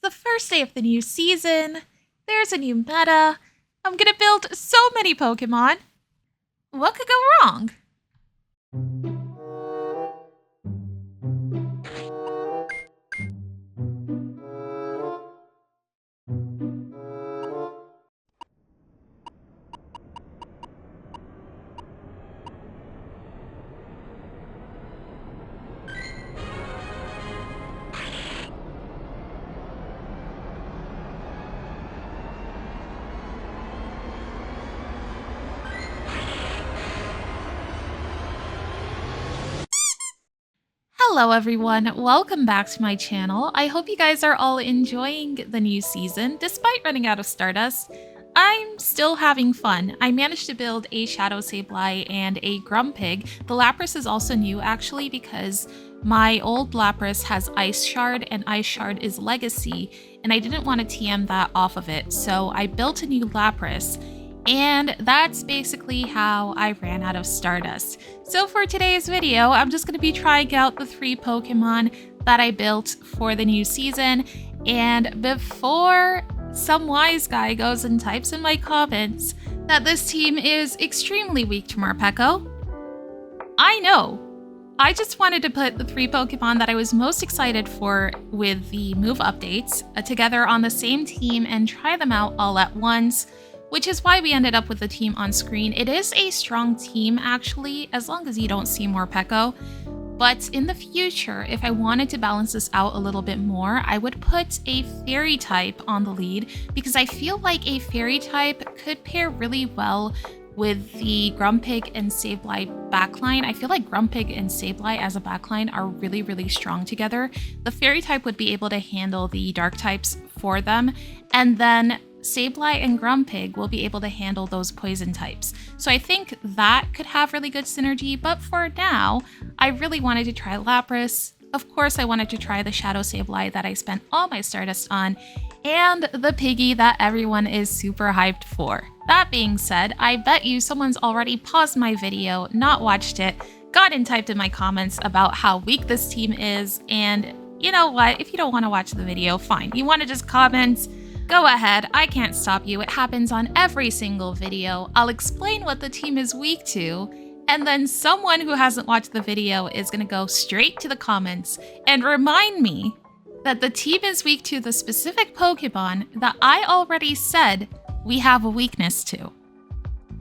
the first day of the new season. There's a new meta. I'm gonna build so many Pokemon. What could go wrong? Hello everyone, welcome back to my channel. I hope you guys are all enjoying the new season. Despite running out of Stardust, I'm still having fun. I managed to build a Shadow Sableye and a Grumpig. The Lapras is also new actually because my old Lapras has Ice Shard and Ice Shard is Legacy, and I didn't want to TM that off of it, so I built a new Lapras. And that's basically how I ran out of Stardust. So for today's video, I'm just going to be trying out the 3 Pokemon that I built for the new season. And before some wise guy goes and types in my comments that this team is extremely weak to Morpeko, I know. I just wanted to put the 3 Pokemon that I was most excited for with the move updates together on the same team and try them out all at once, which is why we ended up with the team on screen. It is a strong team, actually, as long as you don't see Morpeko. But in the future, if I wanted to balance this out a little bit more, I would put a Fairy type on the lead, because I feel like a Fairy type could pair really well with the Grumpig and Sableye backline. I feel like Grumpig and Sableye as a backline are really, really strong together. The Fairy type would be able to handle the Dark types for them, and then Sableye and Grumpig will be able to handle those poison types. So I think that could have really good synergy, but for now, I really wanted to try Lapras. Of course, I wanted to try the Shadow Sableye that I spent all my Stardust on, and the Piggy that everyone is super hyped for. That being said, I bet you someone's already paused my video, not watched it, got and typed in my comments about how weak this team is, and you know what? If you don't want to watch the video, fine. You want to just comment? Go ahead, I can't stop you. It happens on every single video. I'll explain what the team is weak to, and then someone who hasn't watched the video is gonna go straight to the comments and remind me that the team is weak to the specific Pokemon that I already said we have a weakness to.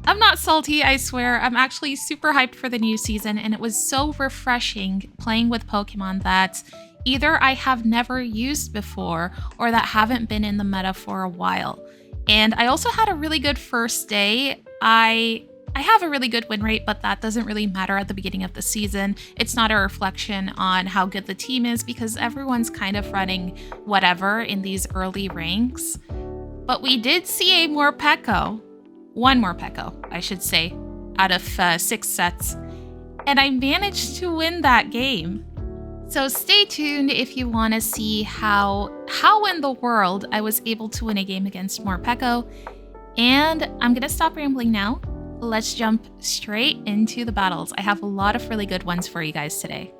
I'm not salty, I swear. I'm actually super hyped for the new season, and it was so refreshing playing with Pokemon that either I have never used before or that haven't been in the meta for a while. And I also had a really good first day. I have a really good win rate, but that doesn't really matter at the beginning of the season. It's not a reflection on how good the team is because everyone's kind of running whatever in these early ranks. But we did see a Morpeko, one Morpeko, I should say, out of 6 sets. And I managed to win that game. So stay tuned if you want to see how in the world I was able to win a game against Morpeko. And I'm going to stop rambling now. Let's jump straight into the battles. I have a lot of really good ones for you guys today.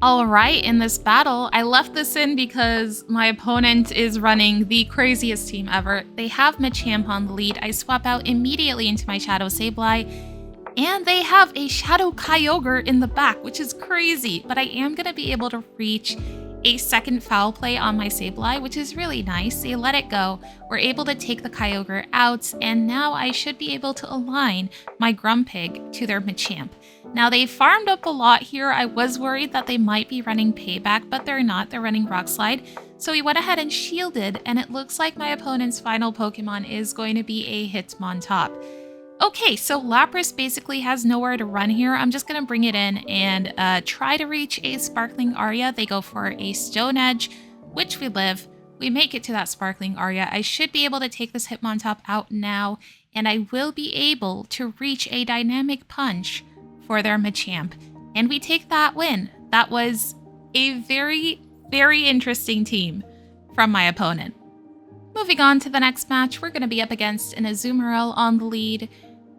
Alright, in this battle, I left this in because my opponent is running the craziest team ever. They have Machamp on the lead. I swap out immediately into my Shadow Sableye. And they have a Shadow Kyogre in the back, which is crazy, but I am going to be able to reach a second foul play on my Sableye, which is really nice. They let it go. We're able to take the Kyogre out, and now I should be able to align my Grumpig to their Machamp. Now, they farmed up a lot here. I was worried that they might be running Payback, but they're not. They're running Rock Slide. So we went ahead and shielded, and it looks like my opponent's final Pokemon is going to be a Hitmontop. Okay, so Lapras basically has nowhere to run here. I'm just going to bring it in and try to reach a Sparkling Aria. They go for a Stone Edge, which we live. We make it to that Sparkling Aria. I should be able to take this Hitmontop out now, and I will be able to reach a Dynamic Punch for their Machamp. And we take that win. That was a very, very interesting team from my opponent. Moving on to the next match, we're going to be up against an Azumarill on the lead,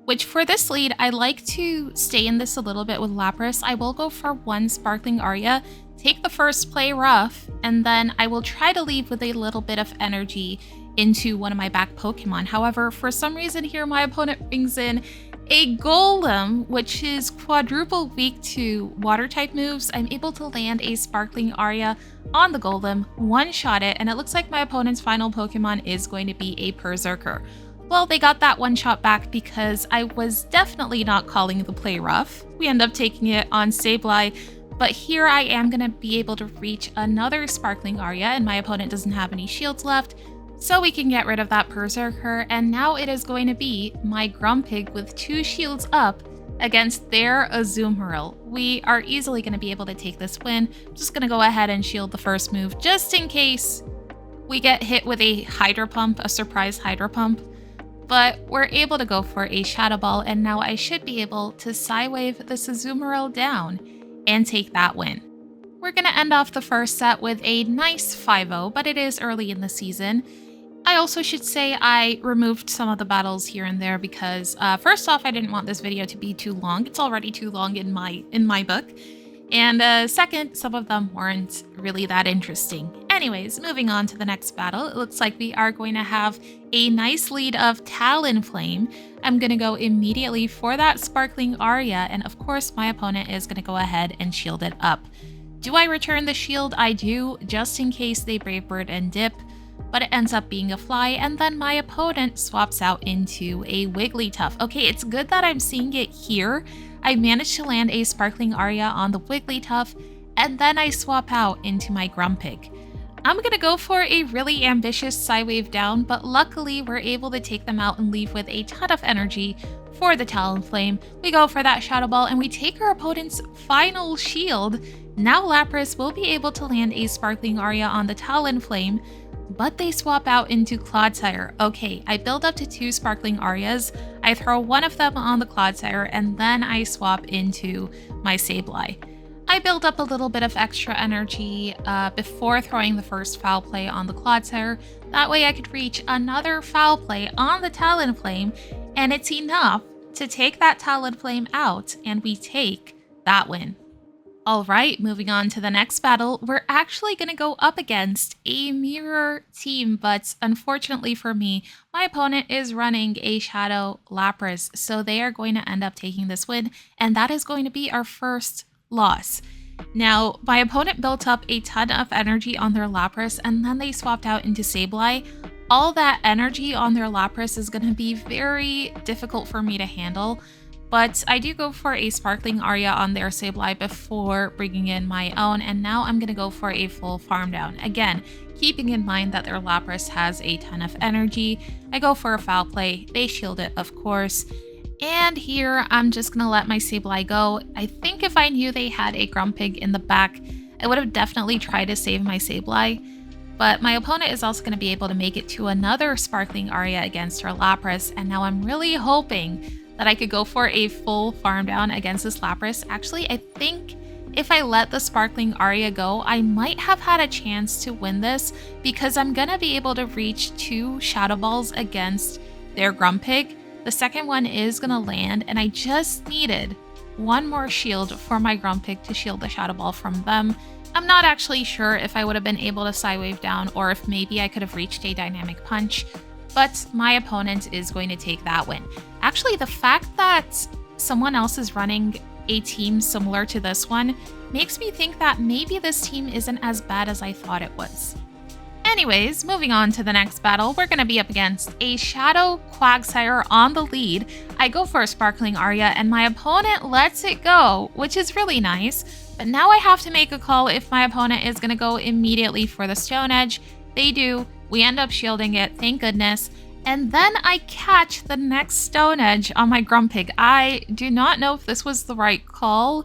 which for this lead, I like to stay in this a little bit with Lapras. I will go for one Sparkling Aria, take the first play rough, and then I will try to leave with a little bit of energy into one of my back Pokemon. However, for some reason here, my opponent brings in a Golem, which is quadruple weak to water type moves. I'm able to land a Sparkling Aria on the Golem, one-shot it, and it looks like my opponent's final Pokemon is going to be a Berserker. Well, they got that one shot back because I was definitely not calling the play rough. We end up taking it on Sableye, but here I am going to be able to reach another Sparkling Aria, and my opponent doesn't have any shields left, so we can get rid of that Berserker, and now it is going to be my Grumpig with 2 shields up against their Azumarill. We are easily going to be able to take this win. I'm just going to go ahead and shield the first move just in case we get hit with a Hydro Pump, a surprise Hydro Pump. But we're able to go for a Shadow Ball, and now I should be able to Psywave this Azumarill down and take that win. We're going to end off the first set with a nice 5-0, but it is early in the season. I also should say I removed some of the battles here and there because first off, I didn't want this video to be too long. It's already too long in my book. And second, some of them weren't really that interesting. Anyways, moving on to the next battle, it looks like we are going to have a nice lead of Talonflame. I'm going to go immediately for that Sparkling Aria, and of course my opponent is going to go ahead and shield it up. Do I return the shield? I do, just in case they Brave Bird and dip, but it ends up being a fly, and then my opponent swaps out into a Wigglytuff. Okay, it's good that I'm seeing it here. I managed to land a Sparkling Aria on the Wigglytuff, and then I swap out into my Grumpig. I'm gonna go for a really ambitious Psywave down, but luckily we're able to take them out and leave with a ton of energy for the Talonflame. We go for that Shadow Ball, and we take our opponent's final shield. Now Lapras will be able to land a Sparkling Aria on the Talonflame, but they swap out into Quagsire. Okay, I build up to 2 Sparkling Arias, I throw one of them on the Quagsire, and then I swap into my Sableye. I build up a little bit of extra energy before throwing the first foul play on the Quagsire. That way I could reach another foul play on the Talonflame, and it's enough to take that Talonflame out, and we take that win. Alright, moving on to the next battle, we're actually going to go up against a mirror team, but unfortunately for me, my opponent is running a Shadow Lapras, so they are going to end up taking this win, and that is going to be our first loss. Now, my opponent built up a ton of energy on their Lapras, and then they swapped out into Sableye. All that energy on their Lapras is going to be very difficult for me to handle. But I do go for a Sparkling Aria on their Sableye before bringing in my own, and now I'm going to go for a full farm down. Again, keeping in mind that their Lapras has a ton of energy. I go for a foul play, they shield it of course, and here I'm just going to let my Sableye go. I think if I knew they had a Grumpig in the back, I would have definitely tried to save my Sableye. But my opponent is also going to be able to make it to another Sparkling Aria against her Lapras, and now I'm really hoping that I could go for a full farm down against this Lapras. Actually, I think if I let the Sparkling Aria go, I might have had a chance to win this because I'm gonna be able to reach 2 Shadow Balls against their Grumpig. The second one is gonna land, and I just needed one more shield for my Grumpig to shield the Shadow Ball from them. I'm not actually sure if I would have been able to Psywave down or if maybe I could have reached a Dynamic Punch, but my opponent is going to take that win. Actually, the fact that someone else is running a team similar to this one makes me think that maybe this team isn't as bad as I thought it was. Anyways, moving on to the next battle, we're going to be up against a Shadow Quagsire on the lead. I go for a Sparkling Aria, and my opponent lets it go, which is really nice. But now I have to make a call if my opponent is going to go immediately for the Stone Edge. They do. We end up shielding it, thank goodness. And then I catch the next Stone Edge on my Grumpig. I do not know if this was the right call,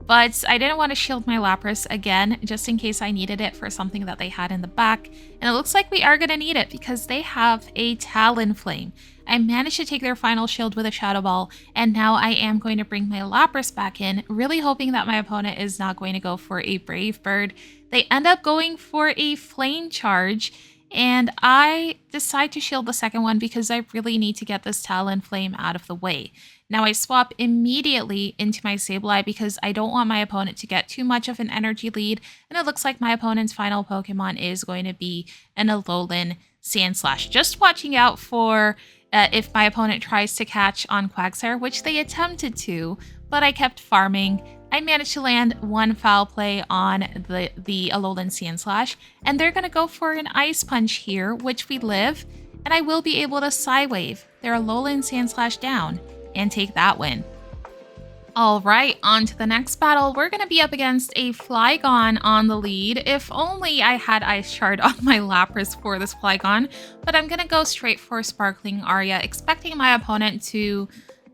but I didn't want to shield my Lapras again, just in case I needed it for something that they had in the back. And it looks like we are going to need it because they have a Talonflame. I managed to take their final shield with a Shadow Ball, and now I am going to bring my Lapras back in, really hoping that my opponent is not going to go for a Brave Bird. They end up going for a Flame Charge, and I decide to shield the second one because I really need to get this Talonflame out of the way. Now I swap immediately into my Sableye because I don't want my opponent to get too much of an energy lead, and it looks like my opponent's final Pokemon is going to be an Alolan Sandslash. Just watching out for if my opponent tries to catch on Quagsire, which they attempted to, but I kept farming. I managed to land one foul play on the Alolan Sandslash, and they're going to go for an Ice Punch here, which we live, and I will be able to Psywave their Alolan Sandslash down and take that win. All right, on to the next battle. We're going to be up against a Flygon on the lead. If only I had Ice Shard on my Lapras for this Flygon, but I'm going to go straight for Sparkling Aria, expecting my opponent to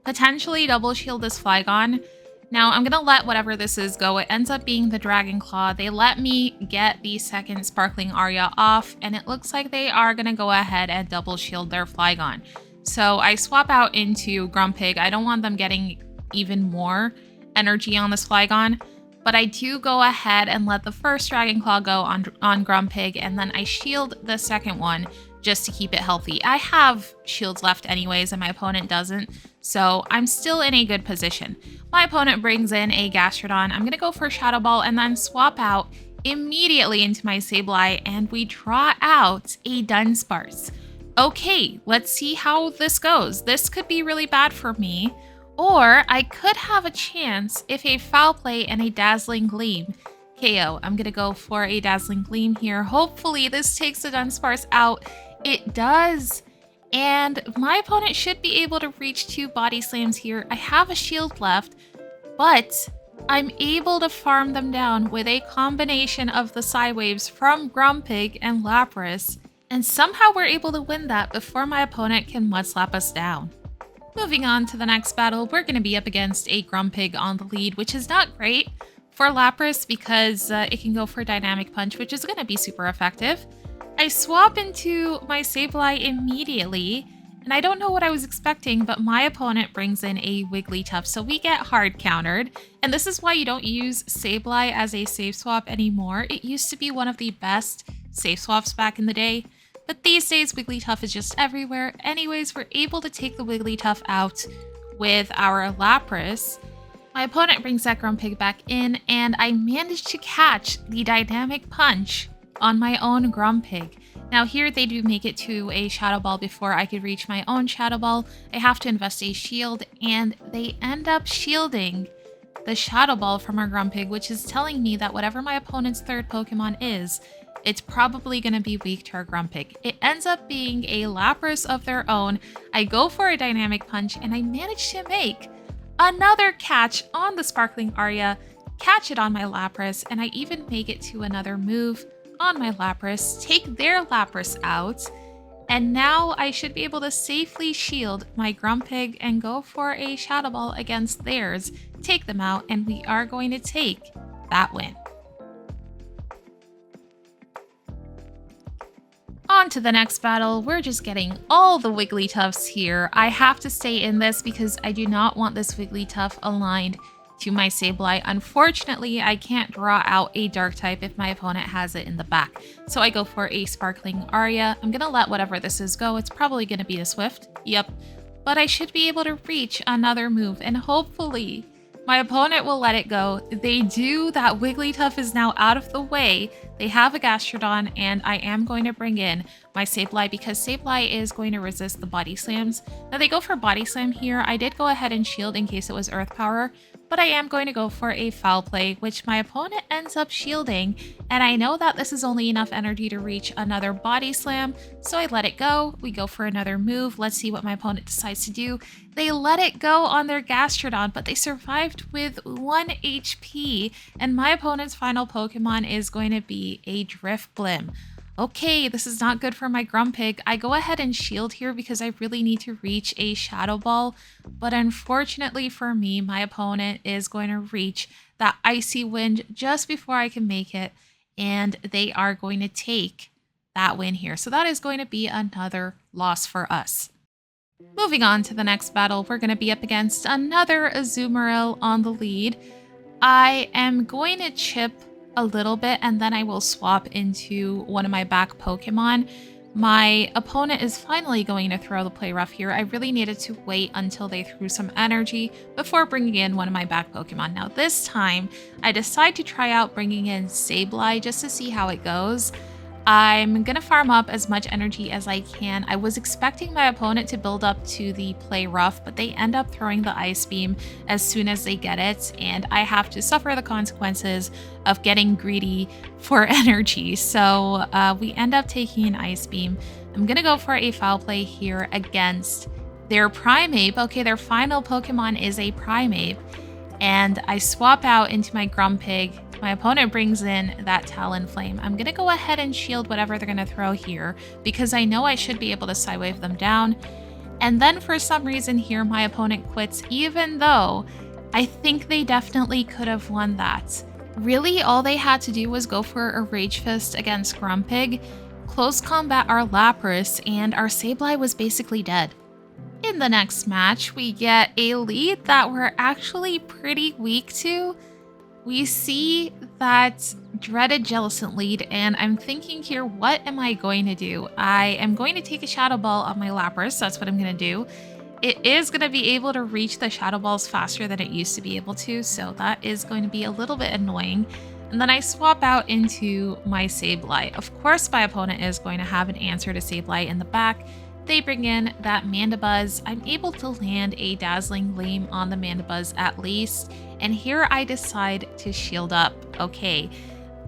potentially double shield this Flygon. Now I'm going to let whatever this is go. It ends up being the Dragon Claw. They let me get the second Sparkling Aria off, and it looks like they are going to go ahead and double shield their Flygon. So I swap out into Grumpig. I don't want them getting even more energy on this Flygon, but I do go ahead and let the first Dragon Claw go on Grumpig, and then I shield the second one just to keep it healthy. I have shields left anyways, and my opponent doesn't, so I'm still in a good position. My opponent brings in a Gastrodon. I'm going to go for Shadow Ball and then swap out immediately into my Sableye, and we draw out a Dunsparce. Okay, let's see how this goes. This could be really bad for me, or I could have a chance if a Foul Play and a Dazzling Gleam KO. I'm going to go for a Dazzling Gleam here. Hopefully this takes the Dunsparce out. It does. And my opponent should be able to reach 2 Body Slams here. I have a shield left, but I'm able to farm them down with a combination of the Psywaves from Grumpig and Lapras. And somehow we're able to win that before my opponent can Mudslap us down. Moving on to the next battle, we're going to be up against a Grumpig on the lead, which is not great for Lapras because it can go for Dynamic Punch, which is going to be super effective. I swap into my Sableye immediately, and I don't know what I was expecting, but my opponent brings in a Wigglytuff, so we get hard countered. And this is why you don't use Sableye as a safe swap anymore. It used to be one of the best safe swaps back in the day, but these days Wigglytuff is just everywhere. Anyways, we're able to take the Wigglytuff out with our Lapras. My opponent brings that Grumpig back in, and I managed to catch the Dynamic Punch on my own Grumpig. Now here they do make it to a Shadow Ball before I could reach my own Shadow Ball. I have to invest a shield, and they end up shielding the Shadow Ball from our Grumpig, which is telling me that whatever my opponent's third Pokemon is, it's probably going to be weak to our Grumpig. It ends up being a Lapras of their own. I go for a Dynamic Punch, and I manage to make another catch on the Sparkling Aria, catch it on my Lapras, and I even make it to another move on my Lapras, take their Lapras out, and now I should be able to safely shield my Grumpig and go for a Shadow Ball against theirs, take them out, and we are going to take that win. On to the next battle. We're just getting all the Wigglytuffs here. I have to stay in this because I do not want this Wigglytuff aligned to my Sableye. Unfortunately, I can't draw out a Dark type if my opponent has it in the back. So I go for a Sparkling Aria. I'm going to let whatever this is go. It's probably going to be a Swift. Yep. But I should be able to reach another move, and hopefully my opponent will let it go. They do. That Wigglytuff is now out of the way. They have a Gastrodon, and I am going to bring in my Sableye because Sableye is going to resist the Body Slams. Now they go for Body Slam here. I did go ahead and shield in case it was Earth Power, but I am going to go for a Foul Play, which my opponent ends up shielding, and I know that this is only enough energy to reach another Body Slam, so I let it go. We go for another move. Let's see what my opponent decides to do. They let it go on their Gastrodon, but they survived with 1 HP, and my opponent's final Pokemon is going to be a Drifblim. Okay, this is not good for my Grumpig. I go ahead and shield here because I really need to reach a Shadow Ball, but unfortunately for me, my opponent is going to reach that Icy Wind just before I can make it, and they are going to take that win here. So that is going to be another loss for us. Moving on to the next battle, we're going to be up against another Azumarill on the lead. I am going to chip a little bit, and then I will swap into one of my back Pokemon. My opponent is finally going to throw the play rough here. I really needed to wait until they threw some energy before bringing in one of my back Pokemon. Now this time, I decide to try out bringing in Sableye just to see how it goes. I'm going to farm up as much energy as I can. I was expecting my opponent to build up to the play rough, but they end up throwing the Ice Beam as soon as they get it, and I have to suffer the consequences of getting greedy for energy. So we end up taking an Ice Beam. I'm going to go for a foul play here against their Primeape. Okay, their final Pokemon is a Primeape, and I swap out into my Grumpig. My opponent brings in that Talonflame. I'm going to go ahead and shield whatever they're going to throw here because I know I should be able to Psywave them down. And then for some reason here, my opponent quits, even though I think they definitely could have won that. Really, all they had to do was go for a Rage Fist against Grumpig, close combat our Lapras, and our Sableye was basically dead. In the next match, we get a lead that we're actually pretty weak to. We see that dreaded Jellicent lead, and I'm thinking here, what am I going to do? I am going to take a Shadow Ball on my Lapras. That's what I'm going to do. It is going to be able to reach the Shadow Balls faster than it used to be able to, so that is going to be a little bit annoying. And then I swap out into my Sableye. Of course, my opponent is going to have an answer to Sableye in the back. They bring in that Mandibuzz. I'm able to land a Dazzling Gleam on the Mandibuzz at least. And here I decide to shield up. Okay,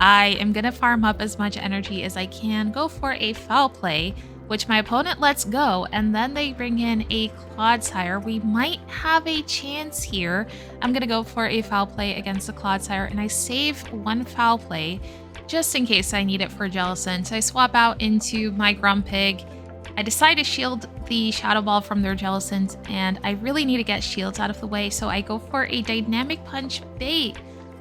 I am going to farm up as much energy as I can, go for a foul play, which my opponent lets go, and then they bring in a Quagsire. We might have a chance here. I'm going to go for a foul play against the Quagsire, and I save one foul play just in case I need it for Jellicent. I swap out into my Grumpig. I decide to shield the Shadow Ball from their Jellicent, and I really need to get shields out of the way, so I go for a Dynamic Punch bait,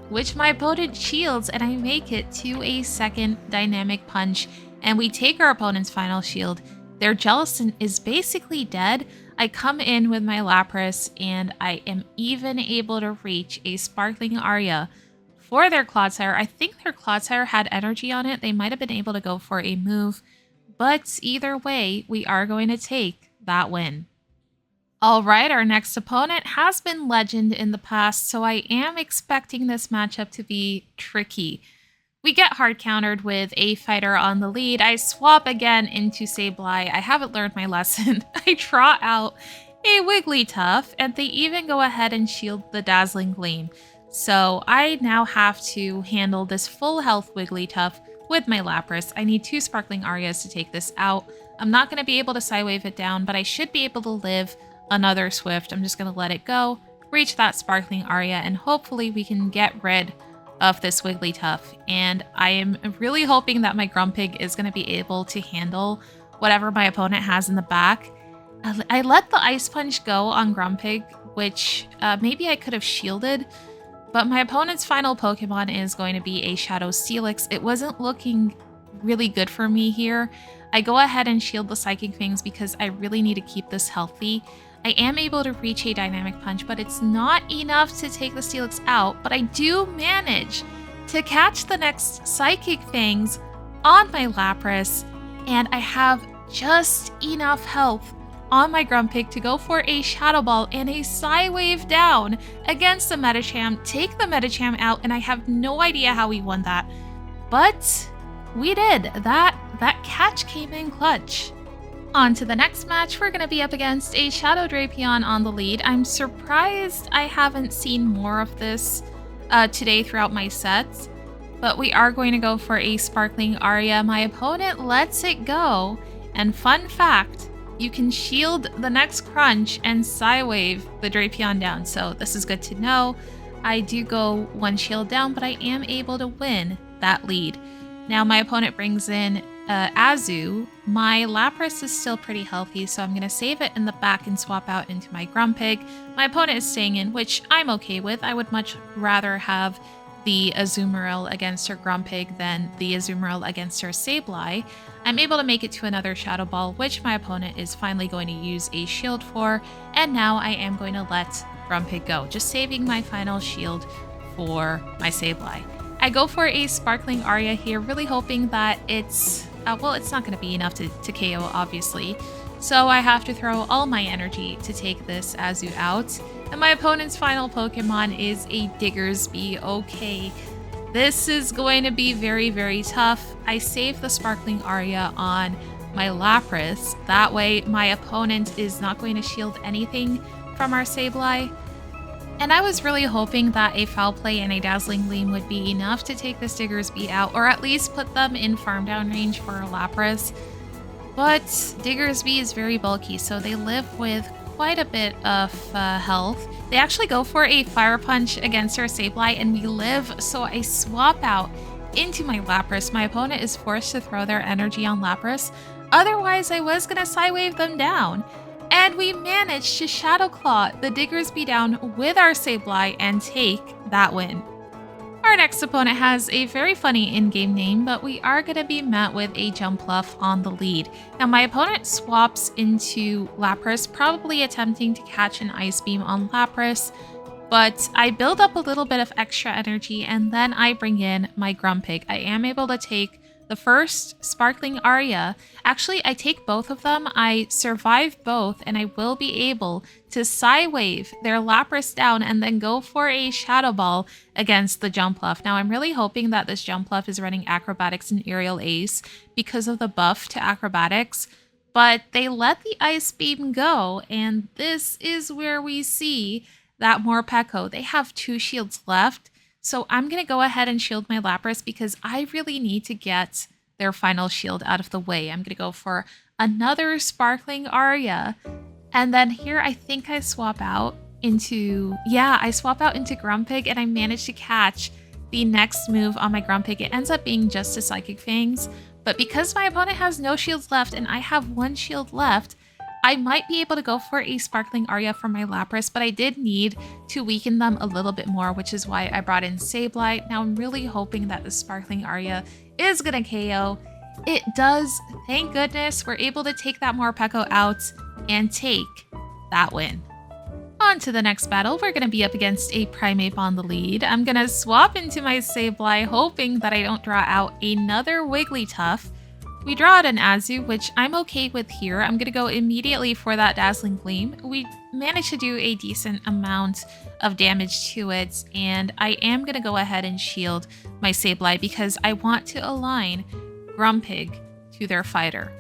which my opponent shields, and I make it to a second Dynamic Punch, and we take our opponent's final shield. Their Jellicent is basically dead. I come in with my Lapras, and I am even able to reach a Sparkling Aria for their Quagsire. I think their Quagsire had energy on it. They might have been able to go for a move. But either way, we are going to take that win. All right, our next opponent has been Legend in the past, so I am expecting this matchup to be tricky. We get hard countered with a fighter on the lead. I swap again into Sableye. I haven't learned my lesson. I draw out a Wigglytuff, and they even go ahead and shield the Dazzling Gleam. So I now have to handle this full health Wigglytuff with my Lapras. I need 2 Sparkling Arias to take this out. I'm not going to be able to Psywave it down, but I should be able to live another Swift. I'm just going to let it go, reach that Sparkling Aria, and hopefully we can get rid of this Wigglytuff. And I am really hoping that my Grumpig is going to be able to handle whatever my opponent has in the back. I let the Ice Punch go on Grumpig, which maybe I could have shielded, but my opponent's final Pokemon is going to be a Shadow Steelix. It wasn't looking really good for me here. I go ahead and shield the Psychic Fangs because I really need to keep this healthy. I am able to reach a Dynamic Punch, but it's not enough to take the Steelix out, but I do manage to catch the next Psychic Fangs on my Lapras, and I have just enough health on my Grumpig to go for a Shadow Ball and a Psywave down against the Medicham, take the Medicham out, and I have no idea how we won that. But we did. That catch came in clutch. On to the next match, we're going to be up against a Shadow Drapion on the lead. I'm surprised I haven't seen more of this today throughout my sets, but we are going to go for a Sparkling Aria. My opponent lets it go, and fun fact, you can shield the next Crunch and Psywave the Drapion down, so this is good to know. I do go 1 shield down, but I am able to win that lead. Now my opponent brings in Azu. My Lapras is still pretty healthy, so I'm going to save it in the back and swap out into my Grumpig. My opponent is staying in, which I'm okay with. I would much rather have the Azumarill against her Grumpig than the Azumarill against her Sableye. I'm able to make it to another Shadow Ball, which my opponent is finally going to use a shield for, and now I am going to let Grumpig go, just saving my final shield for my Sableye. I go for a Sparkling Aria here, really hoping that it's well, it's not going to be enough to KO, obviously. So I have to throw all my energy to take this Azu out. And my opponent's final Pokemon is a Diggersby. Okay, this is going to be very, very tough. I save the Sparkling Aria on my Lapras. That way my opponent is not going to shield anything from our Sableye. And I was really hoping that a Foul Play and a Dazzling Gleam would be enough to take this Diggersby out, or at least put them in farm down range for our Lapras. But Diggersby is very bulky, so they live with quite a bit of health. They actually go for a Fire Punch against our Sableye, and we live, so I swap out into my Lapras. My opponent is forced to throw their energy on Lapras. Otherwise, I was going to Psywave them down. And we managed to Shadow Claw the Diggersby down with our Sableye and take that win. Our next opponent has a very funny in-game name, but we are going to be met with a Jumpluff on the lead. Now my opponent swaps into Lapras, probably attempting to catch an Ice Beam on Lapras, but I build up a little bit of extra energy and then I bring in my Grumpig. I am able to take the first Sparkling Aria. Actually, I take both of them, I survive both, and I will be able to Psywave their Lapras down and then go for a Shadow Ball against the Jumpluff. Now, I'm really hoping that this Jumpluff is running Acrobatics and Aerial Ace because of the buff to Acrobatics, but they let the Ice Beam go, and this is where we see that Morpeko. They have 2 shields left. So I'm going to go ahead and shield my Lapras because I really need to get their final shield out of the way. I'm going to go for another Sparkling Aria. And then here I think I swap out into, I swap out into Grumpig and I manage to catch the next move on my Grumpig. It ends up being just a Psychic Fangs. But because my opponent has no shields left and I have 1 shield left, I might be able to go for a Sparkling Aria for my Lapras, but I did need to weaken them a little bit more, which is why I brought in Sableye. Now I'm really hoping that the Sparkling Aria is going to KO. It does, thank goodness. We're able to take that Morpeko out and take that win. On to the next battle, we're going to be up against a Primeape on the lead. I'm going to swap into my Sableye, hoping that I don't draw out another Wigglytuff. We draw out an Azu, which I'm okay with here. I'm going to go immediately for that Dazzling Gleam. We managed to do a decent amount of damage to it, and I am going to go ahead and shield my Sableye because I want to align Grumpig to their fighter.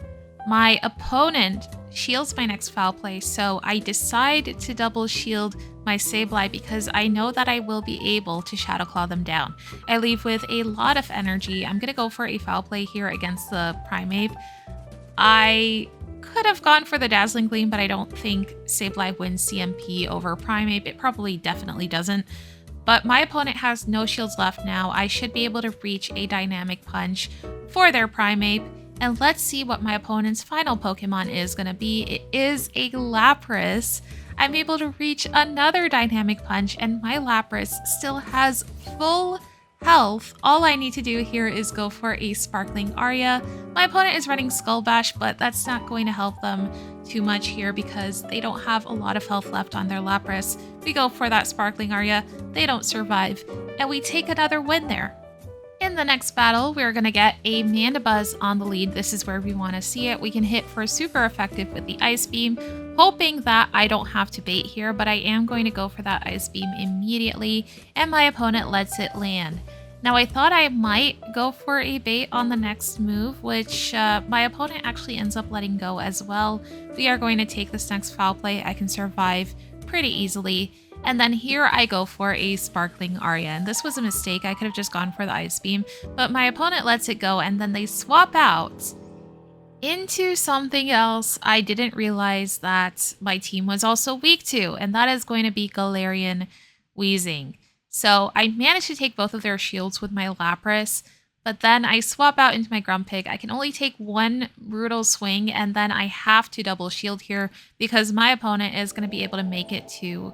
My opponent shields my next Foul Play, so I decide to double shield my Sableye because I know that I will be able to Shadow Claw them down. I leave with a lot of energy. I'm going to go for a Foul Play here against the Primeape. I could have gone for the Dazzling Gleam, but I don't think Sableye wins CMP over Primeape. It probably definitely doesn't. But my opponent has no shields left now. I should be able to reach a Dynamic Punch for their Primeape. And let's see what my opponent's final Pokemon is going to be. It is a Lapras. I'm able to reach another Dynamic Punch, and my Lapras still has full health. All I need to do here is go for a Sparkling Aria. My opponent is running Skull Bash, but that's not going to help them too much here because they don't have a lot of health left on their Lapras. We go for that Sparkling Aria, they don't survive, and we take another win there. In the next battle, we're going to get a Mandibuzz on the lead. This is where we want to see it. We can hit for super effective with the Ice Beam, hoping that I don't have to bait here, but I am going to go for that Ice Beam immediately, and my opponent lets it land. Now, I thought I might go for a bait on the next move, which my opponent actually ends up letting go as well. We are going to take this next Foul Play. I can survive pretty easily. And then here I go for a Sparkling Aria. And this was a mistake. I could have just gone for the Ice Beam, but my opponent lets it go and then they swap out into something else I didn't realize that my team was also weak to, and that is going to be Galarian Weezing. So I managed to take both of their shields with my Lapras, but then I swap out into my Grumpig. I can only take 1 Brutal Swing, and then I have to double shield here because my opponent is going to be able to make it to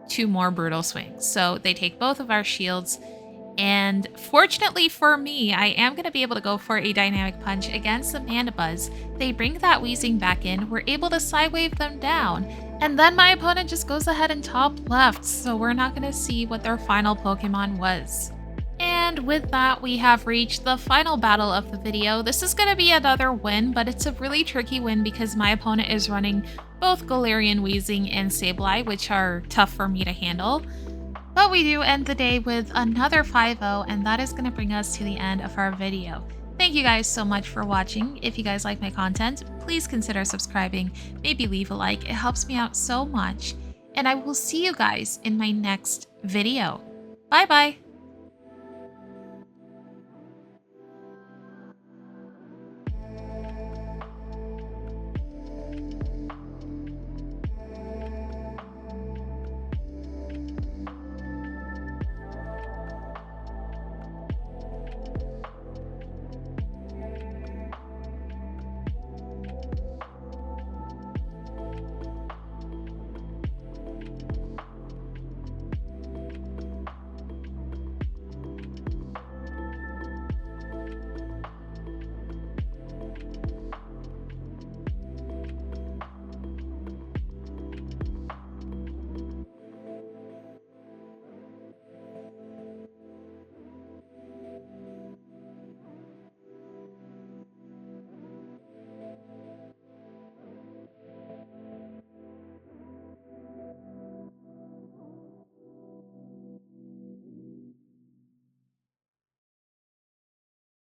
2 more Brutal Swings. So they take both of our shields, and fortunately for me, I am going to be able to go for a Dynamic Punch against the Mandibuzz. They bring that Weezing back in, we're able to Psywave them down, and then my opponent just goes ahead and top left, so we're not going to see what their final Pokemon was. And with that, we have reached the final battle of the video. This is going to be another win, but it's a really tricky win because my opponent is running both Galarian, Weezing, and Sableye, which are tough for me to handle. But we do end the day with another 5-0, and that is going to bring us to the end of our video. Thank you guys so much for watching. If you guys like my content, please consider subscribing. Maybe leave a like. It helps me out so much. And I will see you guys in my next video. Bye bye!